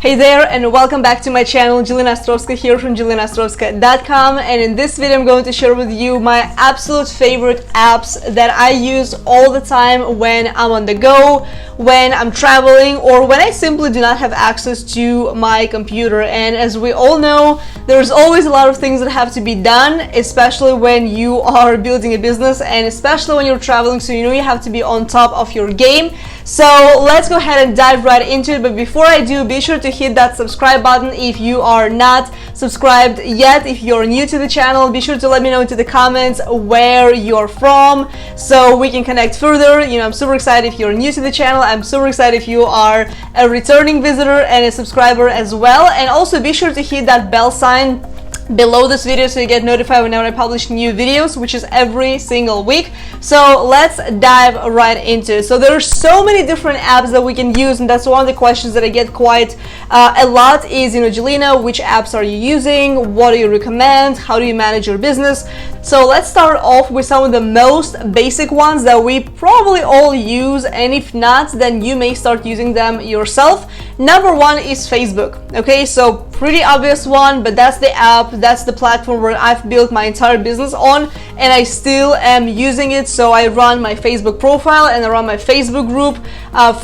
Hey there, and welcome back to my channel. Jelena Ostrovska here from JelenaOstrovska.com, and in this video I'm going to share with you my absolute favorite apps that I use all the time when I'm on the go, when I'm traveling, or when I simply do not have access to my computer. And as we all know, there's always a lot of things that have to be done, especially when you are building a business and especially when you're traveling, so you know you have to be on top of your game. So let's go ahead and dive right into it. But before I do, be sure to hit that subscribe button if you are not subscribed yet. If you're new to the channel, be sure to let me know into the comments where you're from so we can connect further. You know, I'm super excited if you're new to the channel. I'm super excited if you are a returning visitor and a subscriber as well. And also be sure to hit that bell sign below this video so you get notified whenever I publish new videos, which is every single week. So let's dive right into it. So there are so many different apps that we can use, and that's one of the questions that I get quite a lot is, Jelena, which apps are you using? What do you recommend? How do you manage your business? So let's start off with some of the most basic ones that we probably all use, and if not, then you may start using them yourself. Number one is Facebook. Okay, so pretty obvious one, but that's the app, that's the platform where I've built my entire business on, and I still am using it. So I run my Facebook profile and I run my Facebook group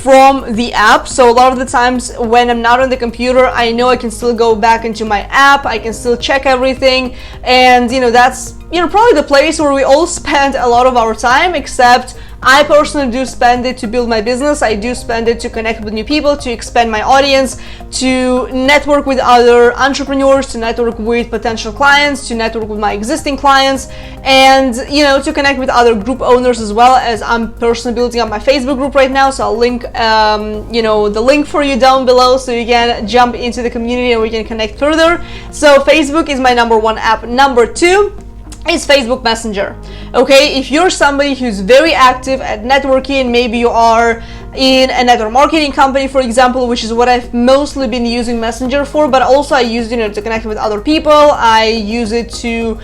from the app. So a lot of the times when I'm not on the computer, I know I can still go back into my app, I can still check everything, and that's probably the place where we all spend a lot of our time, except I personally do spend it to build my business. I do spend it to connect with new people, to expand my audience, to network with other entrepreneurs, to network with potential clients, to network with my existing clients, and to connect with other group owners as well, as I'm personally building up my Facebook group right now. So I'll link the link for you down below so you can jump into the community and we can connect further. So Facebook is my number one app. Number two is Facebook Messenger. Okay, if you're somebody who's very active at networking, maybe you are in a network marketing company, for example, which is what I've mostly been using Messenger for, but also I use to connect with other people. I use it to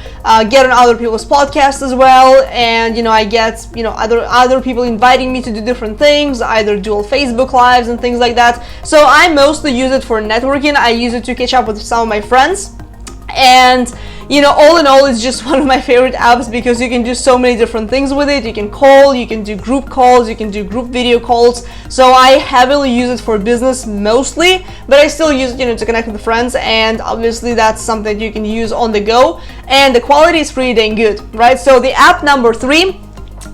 get on other people's podcasts as well, and I get other people inviting me to do different things, either dual Facebook lives and things like that. So I mostly use it for networking. I use it to catch up with some of my friends, and all in all, it's just one of my favorite apps because you can do so many different things with it. You can call, you can do group calls, you can do group video calls. So I heavily use it for business mostly, but I still use it to connect with friends, and obviously that's something you can use on the go, and the quality is pretty dang good, right? So the app number three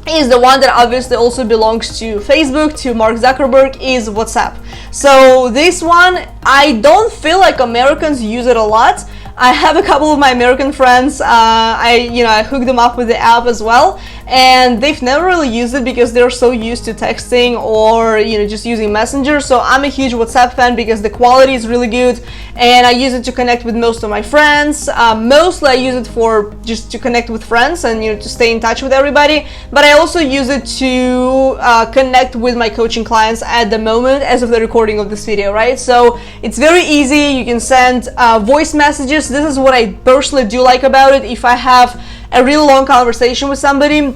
is the one that obviously also belongs to Facebook, to Mark Zuckerberg, is WhatsApp. So this one, I don't feel like Americans use it a lot. I have a couple of my American friends, I hooked them up with the app as well, and they've never really used it because they're so used to texting or just using Messenger. So I'm a huge WhatsApp fan because the quality is really good, and I use it to connect with most of my friends. Mostly I use it for just to connect with friends and to stay in touch with everybody, but I also use it to connect with my coaching clients at the moment as of the recording of this video, right? So it's very easy. You can send voice messages. This is what I personally do like about it. If I have a really long conversation with somebody,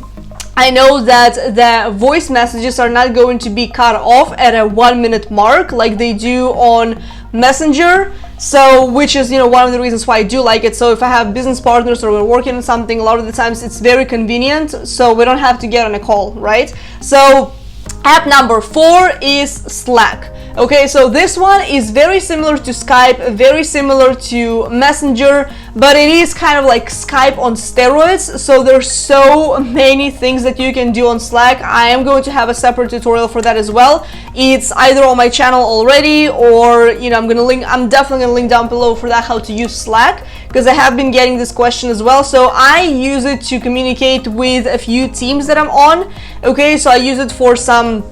I know that the voice messages are not going to be cut off at a 1 minute mark like they do on Messenger. So, which is one of the reasons why I do like it. So if I have business partners or we're working on something, a lot of the times it's very convenient, so we don't have to get on a call, right? So app number four is Slack. Okay, so this one is very similar to Skype, very similar to Messenger, but it is kind of like Skype on steroids. So there's so many things that you can do on Slack. I am going to have a separate tutorial for that as well. It's either on my channel already, or I'm definitely gonna link down below for that, how to use Slack, because I have been getting this question as well. So I use it to communicate with a few teams that I'm on. Okay, so I use it for some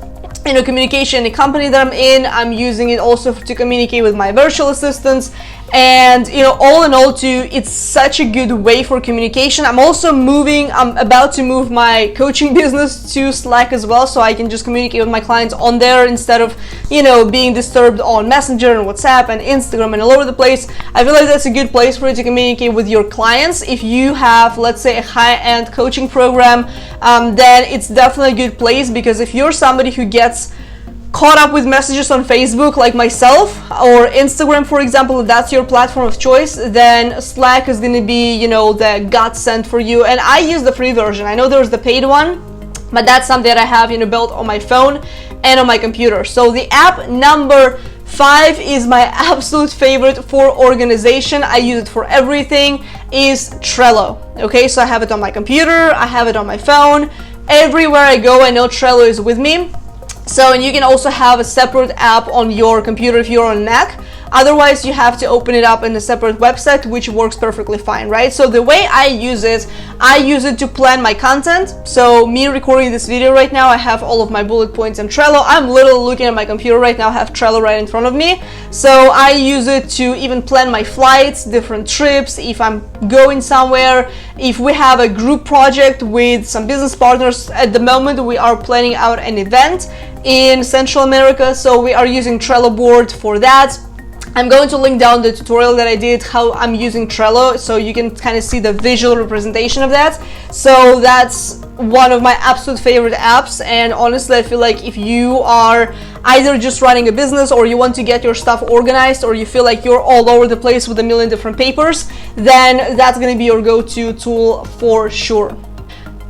communication in the company that I'm in. I'm using it also to communicate with my virtual assistants, and all in all, it's such a good way for communication. I'm about to move my coaching business to Slack as well, so I can just communicate with my clients on there instead of being disturbed on Messenger and WhatsApp and Instagram and all over the place. I feel like that's a good place for you to communicate with your clients. If you have, let's say, a high-end coaching program, then it's definitely a good place, because if you're somebody who gets caught up with messages on Facebook like myself, or Instagram, for example, if that's your platform of choice, then Slack is going to be, you know, the godsend for you. And I use the free version. I know there's the paid one, but that's something that I have, you know, built on my phone and on my computer. So the app number 5 is my absolute favorite for organization. I use it for everything, is Trello. Okay, so I have it on my computer, I have it on my phone. Everywhere I go, I know Trello is with me. So, and you can also have a separate app on your computer if you're on Mac. Otherwise, you have to open it up in a separate website, which works perfectly fine, right? So the way I use it to plan my content. So me recording this video right now, I have all of my bullet points in Trello. I'm literally looking at my computer right now, I have Trello right in front of me. So I use it to even plan my flights, different trips, if I'm going somewhere, if we have a group project with some business partners. At the moment, we are planning out an event in Central America, so we are using Trello board for that. I'm going to link down the tutorial that I did, how I'm using Trello, so you can kind of see the visual representation of that. So that's one of my absolute favorite apps, and honestly, I feel like if you are either just running a business, or you want to get your stuff organized, or you feel like you're all over the place with a million different papers, then that's going to be your go-to tool for sure.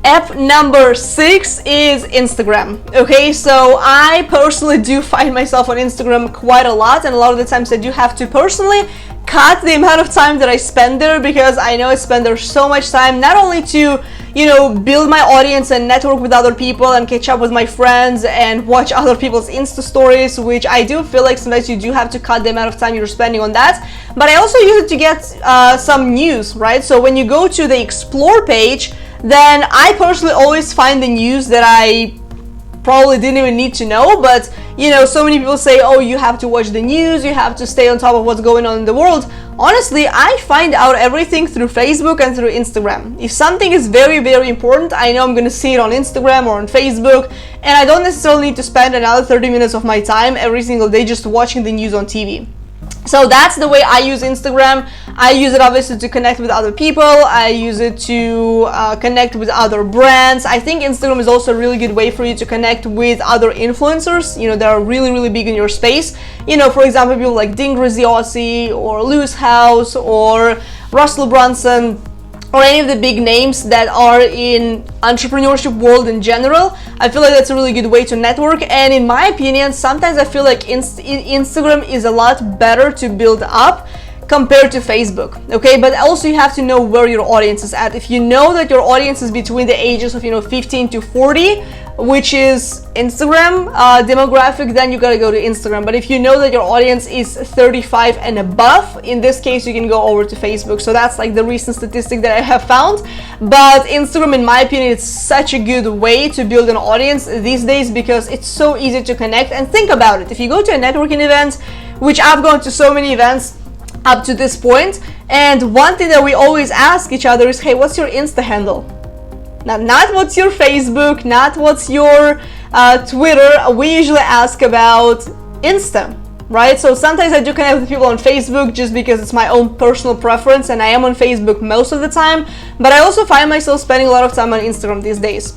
App number 6 is Instagram. Okay, so I personally do find myself on Instagram quite a lot, and a lot of the times I do have to personally cut the amount of time that I spend there, because I know I spend there so much time, not only to, you know, build my audience and network with other people and catch up with my friends and watch other people's Insta stories, which I do feel like sometimes you do have to cut the amount of time you're spending on that, but I also use it to get some news, right? So when you go to the explore page, then I personally always find the news that I probably didn't even need to know. But you know, so many people say, oh, you have to watch the news, you have to stay on top of what's going on in the world. Honestly, I find out everything through Facebook and through Instagram. If something is very, very important, I know I'm going to see it on Instagram or on Facebook, and I don't necessarily need to spend another 30 minutes of my time every single day just watching the news on TV. So that's the way I use Instagram. I use it obviously to connect with other people. I use it to connect with other brands. I think Instagram is also a really good way for you to connect with other influencers, you know, that are really, really big in your space. You know, for example, people like Ding Rizzy Aussie, or Lewis House, or Russell Brunson, or any of the big names that are in entrepreneurship world in general. I feel like that's a really good way to network, and in my opinion, sometimes I feel like Instagram is a lot better to build up compared to Facebook, okay? But also you have to know where your audience is at. If you know that your audience is between the ages of, you know, 15 to 40, which is Instagram demographic, then you gotta go to Instagram. But if you know that your audience is 35 and above, in this case, you can go over to Facebook. So that's like the recent statistic that I have found. But Instagram, in my opinion, it's such a good way to build an audience these days, because it's so easy to connect. And think about it, if you go to a networking event, which I've gone to so many events up to this point, and one thing that we always ask each other is, hey, what's your Insta handle? Now, not what's your Facebook, not what's your Twitter. We usually ask about Insta, right? So sometimes I do connect with people on Facebook just because it's my own personal preference, and I am on Facebook most of the time, but I also find myself spending a lot of time on Instagram these days.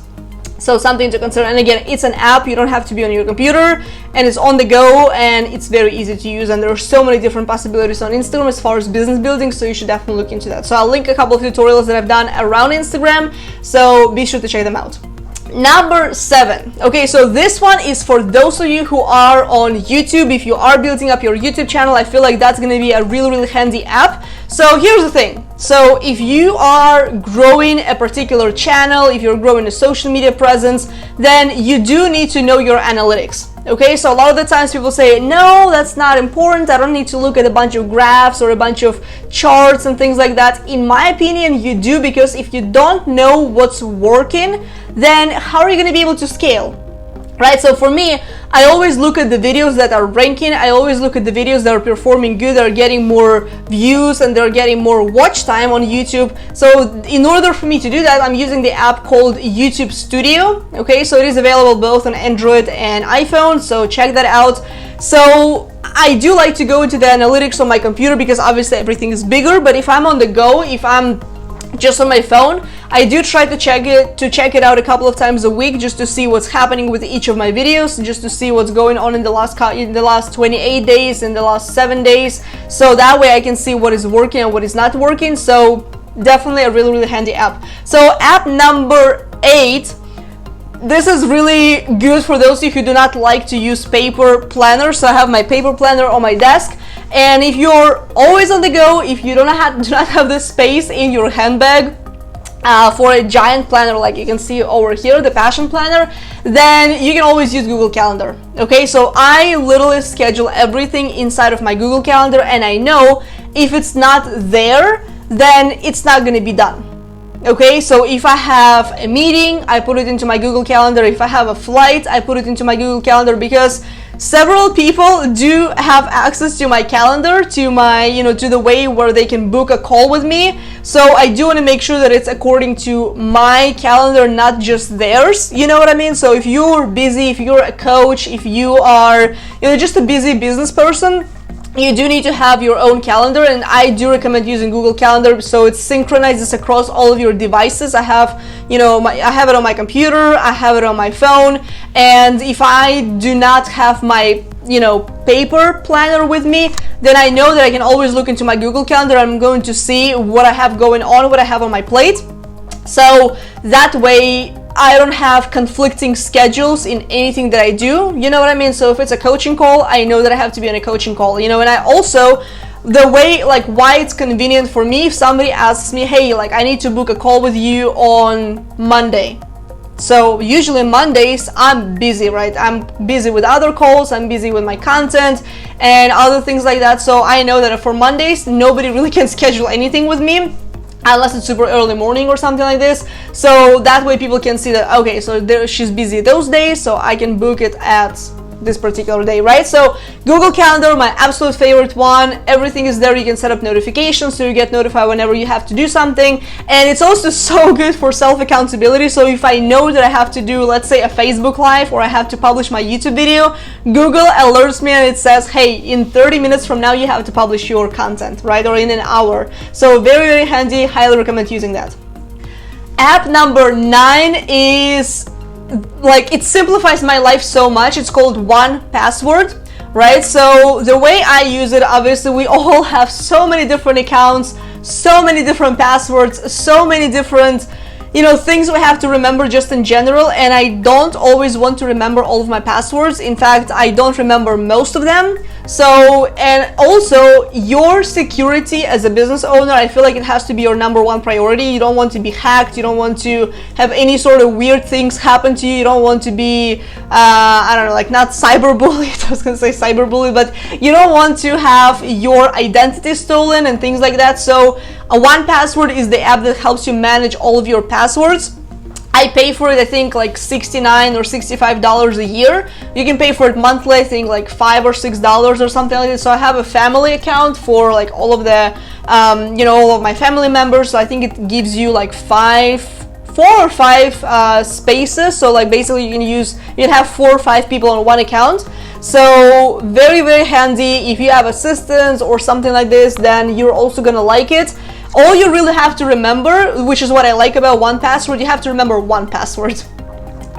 So something to consider. And again, it's an app, you don't have to be on your computer, and it's on the go, and it's very easy to use, and there are so many different possibilities on Instagram as far as business building, so you should definitely look into that. So I'll link a couple of tutorials that I've done around Instagram, so be sure to check them out. Number 7. Okay, so this one is for those of you who are on YouTube. If you are building up your YouTube channel, I feel like that's going to be a really, really handy app. So here's the thing. So if you are growing a particular channel, if you're growing a social media presence, then you do need to know your analytics. Okay, so a lot of the times people say, no, that's not important. I don't need to look at a bunch of graphs or a bunch of charts and things like that. In my opinion, you do, because if you don't know what's working, then how are you going to be able to scale? Right? So for me, I always look at the videos that are ranking. I always look at the videos that are performing good, that are getting more views, and they're getting more watch time on YouTube. So in order for me to do that, I'm using the app called YouTube Studio. Okay, so it is available both on Android and iPhone, so check that out. So I do like to go into the analytics on my computer, because obviously everything is bigger, but if I'm on the go, if I'm just on my phone. I do try to check it out a couple of times a week, just to see what's happening with each of my videos, just to see what's going on in the last 28 days, in the last 7 days, so that way I can see what is working and what is not working. So definitely a really handy app. So app number 8, this is really good for those of you who do not like to use paper planners. So I have my paper planner on my desk, and if you're always on the go, if you do not have the space in your handbag for a giant planner like you can see over here, the Passion Planner, then you can always use Google Calendar. Okay, so I literally schedule everything inside of my Google Calendar, and I know if it's not there, then it's not going to be done. Okay, so if I have a meeting, I put it into my Google Calendar. If I have a flight, I put it into my Google Calendar, because several people do have access to my calendar, to my, to the way where they can book a call with me. So I do want to make sure that it's according to my calendar, not just theirs. You know what I mean? So if you're busy, if you're a coach, if you are, just a busy business person, you do need to have your own calendar, and I do recommend using Google Calendar, so it synchronizes across all of your devices. I have, I have it on my computer, I have it on my phone, and if I do not have my, paper planner with me, then I know that I can always look into my Google Calendar. I'm going to see what I have going on, what I have on my plate. So that way I don't have conflicting schedules in anything that I do, you know what I mean? So if it's a coaching call, I know that I have to be on a coaching call, and I also, the way, why it's convenient for me, if somebody asks me, hey, I need to book a call with you on Monday. So usually Mondays I'm busy, right? I'm busy with other calls, I'm busy with my content and other things like that. So I know that for Mondays, nobody really can schedule anything with me, unless it's super early morning or something like this. So that way people can see that, okay, so she's busy those days, so I can book it at this particular day, right? So Google Calendar, my absolute favorite one. Everything is there. You can set up notifications so you get notified whenever you have to do something, and it's also so good for self-accountability. So if I know that I have to do, let's say, a Facebook Live, or I have to publish my YouTube video, Google alerts me and it says, hey, in 30 minutes from now you have to publish your content, right? Or in an hour. So very handy. Highly recommend using that. App number 9 is, it simplifies my life so much. It's called 1Password, right? So the way I use it, obviously we all have so many different accounts, so many different passwords, so many different things we have to remember just in general, and I don't always want to remember all of my passwords. In fact, I don't remember most of them. So, and also your security as a business owner, I feel like it has to be your number one priority. You don't want to be hacked, you don't want to have any sort of weird things happen to you, you don't want to be I don't know, not cyberbullied, I was gonna say cyberbullied, but you don't want to have your identity stolen and things like that. So 1Password is the app that helps you manage all of your passwords. I pay for it, I think $69 or $65 a year. You can pay for it monthly, I think $5 or $6 or something like that. So I have a family account for all of the all of my family members. So I think it gives you 4 or 5 spaces. So basically you can have 4 or 5 people on one account. So very handy. If you have assistants or something like this, then you're also gonna like it. All you really have to remember, which is what I like about 1Password, you have to remember 1Password,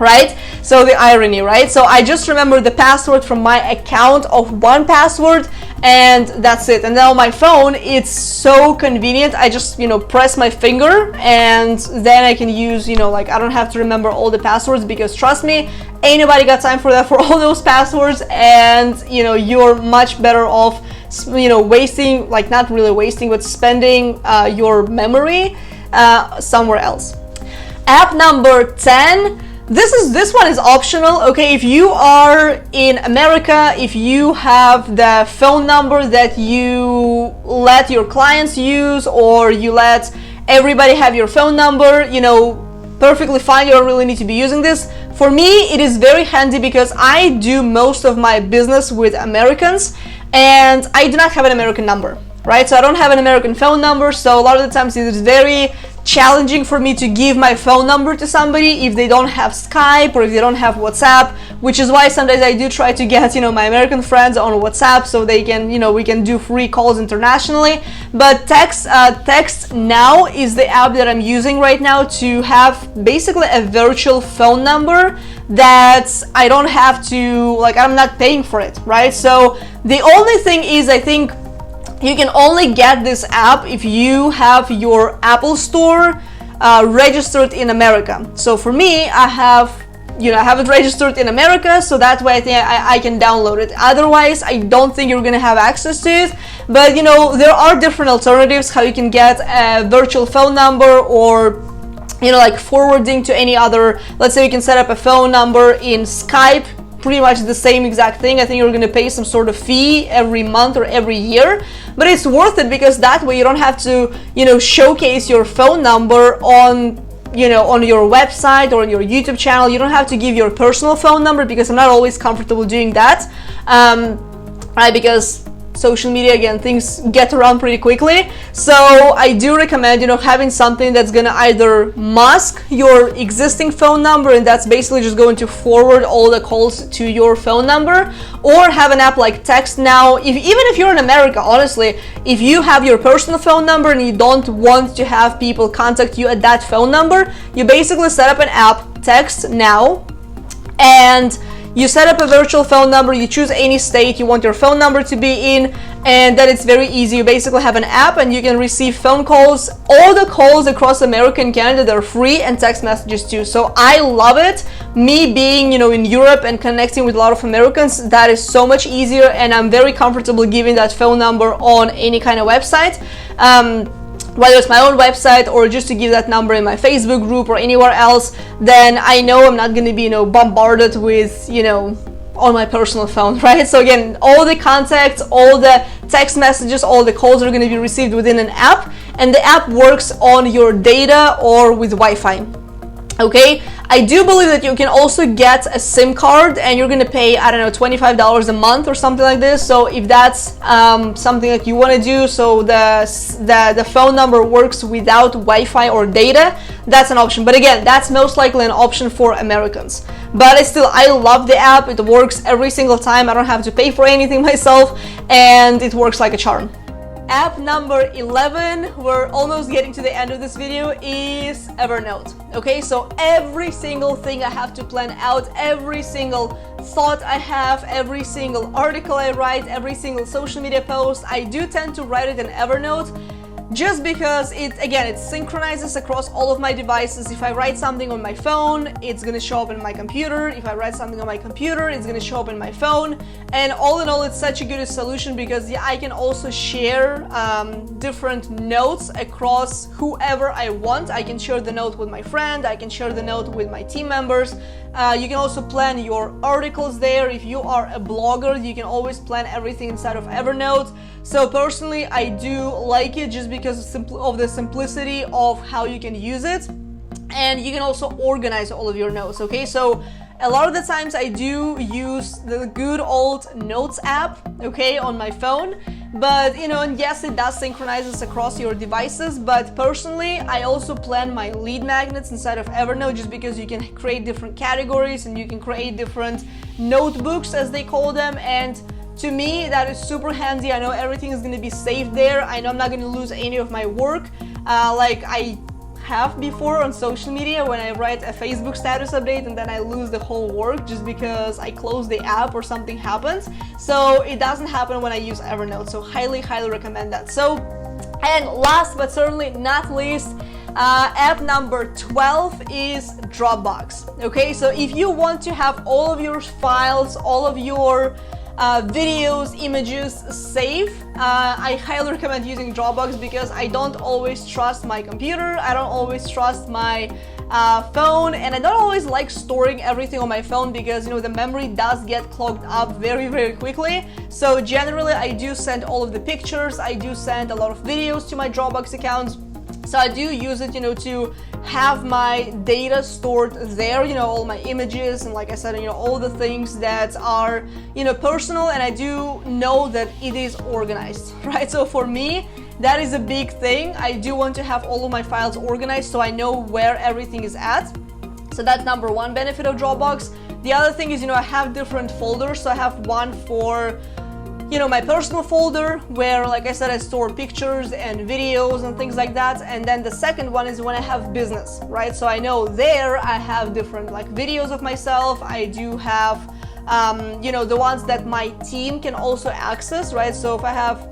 right? So the irony, right? So I just remember the password from my account of 1Password, and that's it. And now on my phone, it's so convenient. I just, press my finger, and then I can use, I don't have to remember all the passwords, because trust me, ain't nobody got time for that, for all those passwords. And you're much better off wasting, not really wasting, but spending your memory somewhere else. App number 10, this one is optional. Okay, if you are in America, if you have the phone number that you let your clients use, or you let everybody have your phone number, perfectly fine. You don't really need to be using this. For me, it is very handy because I do most of my business with Americans, and I do not have an American number, right? So I don't have an American phone number, so a lot of the times it is very challenging for me to give my phone number to somebody if they don't have Skype or if they don't have WhatsApp, which is why sometimes I do try to get, my American friends on WhatsApp so they can, we can do free calls internationally. But Text Now is the app that I'm using right now to have basically a virtual phone number that I don't have to, like, I'm not paying for it, right? So the only thing is, I think you can only get this app if you have your Apple Store registered in America. So for me, I have it registered in America, so that way I think I can download it. Otherwise, I don't think you're gonna have access to it. But there are different alternatives how you can get a virtual phone number, or like forwarding to any other. Let's say you can set up a phone number in Skype, pretty much the same exact thing. I think you're gonna pay some sort of fee every month or every year, but it's worth it because that way you don't have to showcase your phone number on your website or on your YouTube channel. You don't have to give your personal phone number, because I'm not always comfortable doing that, right? Because social media, again, things get around pretty quickly. So I do recommend having something that's gonna either mask your existing phone number, and that's basically just going to forward all the calls to your phone number, or have an app like Text Now. Even if you're in America, honestly, if you have your personal phone number and you don't want to have people contact you at that phone number, you basically set up an app, Text Now, and you set up a virtual phone number. You choose any state you want your phone number to be in, and then it's very easy. You basically have an app and you can receive phone calls. All the calls across America and Canada, they're free, and text messages too. So I love it. Me being, in Europe and connecting with a lot of Americans, that is so much easier, and I'm very comfortable giving that phone number on any kind of website. Whether it's my own website or just to give that number in my Facebook group or anywhere else, then I know I'm not going to be, bombarded with, on my personal phone, right? So again, all the contacts, all the text messages, all the calls are going to be received within an app, and the app works on your data or with Wi-Fi. Okay, I do believe that you can also get a SIM card, and you're gonna pay, I don't know, $25 a month or something like this. So if that's something that you want to do, so the phone number works without Wi-Fi or data, that's an option. But again, that's most likely an option for Americans. But I love the app. It works every single time. I don't have to pay for anything myself, and it works like a charm. App number 11, we're almost getting to the end of this video, is Evernote. Okay, so every single thing I have to plan out, every single thought I have, every single article I write, every single social media post, I do tend to write it in Evernote, just because it synchronizes across all of my devices. If I write something on my phone, it's gonna show up in my computer. If I write something on my computer, it's gonna show up in my phone. And all in all, it's such a good solution because I can also share different notes across whoever I want. I can share the note with my friend, I can share the note with my team members. You can also plan your articles there. If you are a blogger, you can always plan everything inside of Evernote. So personally, I do like it just because of the simplicity of how you can use it, and you can also organize all of your notes. Okay, so a lot of the times I do use the good old Notes app, okay, on my phone. But and yes, it does synchronizes across your devices, but personally I also plan my lead magnets inside of Evernote, just because you can create different categories and you can create different notebooks, as they call them, and to me that is super handy. I know everything is going to be saved there. I know I'm not going to lose any of my work, like I have before on social media when I write a Facebook status update and then I lose the whole work just because I close the app or something happens. So it doesn't happen when I use Evernote, so highly recommend that. So, and last but certainly not least, app number 12 is Dropbox. Okay, so if you want to have all of your files, all of your videos, images safe, I highly recommend using Dropbox, because I don't always trust my computer, I don't always trust my phone, and I don't always like storing everything on my phone because the memory does get clogged up very quickly. So generally I do send all of the pictures, I do send a lot of videos to my Dropbox accounts. So I do use it, to have my data stored there, all my images, and like I said, all the things that are, personal, and I do know that it is organized, right? So for me, that is a big thing. I do want to have all of my files organized so I know where everything is at. So that's number one benefit of Dropbox. The other thing is, I have different folders. So I have one for, my personal folder where, like I said, I store pictures and videos and things like that. And then the second one is when I have business, right? So I know there I have different like videos of myself. I do have, the ones that my team can also access, right? So if I have,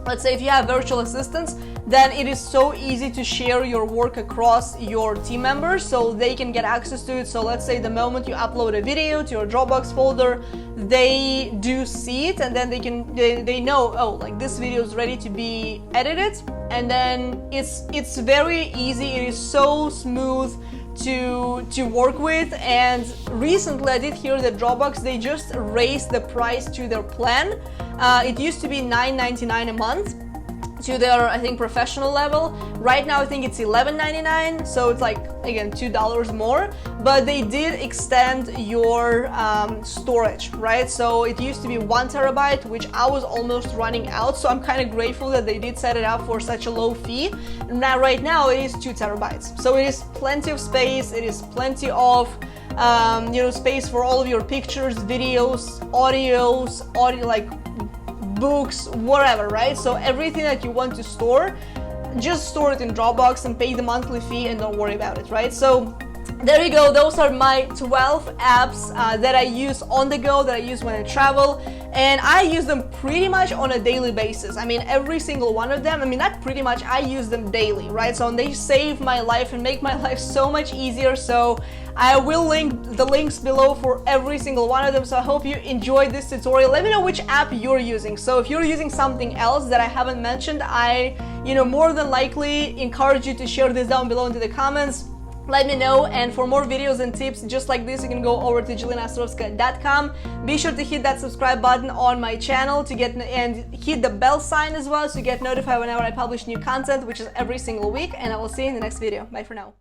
let's say if you have virtual assistants, then it is so easy to share your work across your team members so they can get access to it. So let's say the moment you upload a video to your Dropbox folder, they do see it, and then they know, oh, like this video is ready to be edited, and then it's very easy. It is so smooth to work with. And recently I did hear that Dropbox, they just raised the price to their plan. It used to be $9.99 a month to their, I think, professional level. Right now I think it's $11.99, so it's like, again, $2 more, but they did extend your storage, right? So it used to be 1 terabyte, which I was almost running out, so I'm kind of grateful that they did set it up for such a low fee. Now right now it is 2 terabytes, so it is plenty of space. It is plenty of space for all of your pictures, videos, audio, like books, whatever, right? So everything that you want to store, just store it in Dropbox and pay the monthly fee and don't worry about it, right? So there you go. Those are my 12 apps that I use on the go, that I use when I travel, and I use them pretty much on a daily basis. I mean, every single one of them, I mean, not pretty much, I use them daily, right? So they save my life and make my life so much easier. So I will link the links below for every single one of them. So I hope you enjoyed this tutorial. Let me know which app you're using. So if you're using something else that I haven't mentioned, I more than likely encourage you to share this down below into the comments. Let me know, and for more videos and tips just like this, you can go over to JelenaOstrovska.com. Be sure to hit that subscribe button on my channel to get, and hit the bell sign as well, so you get notified whenever I publish new content, which is every single week. And I will see you in the next video. Bye for now.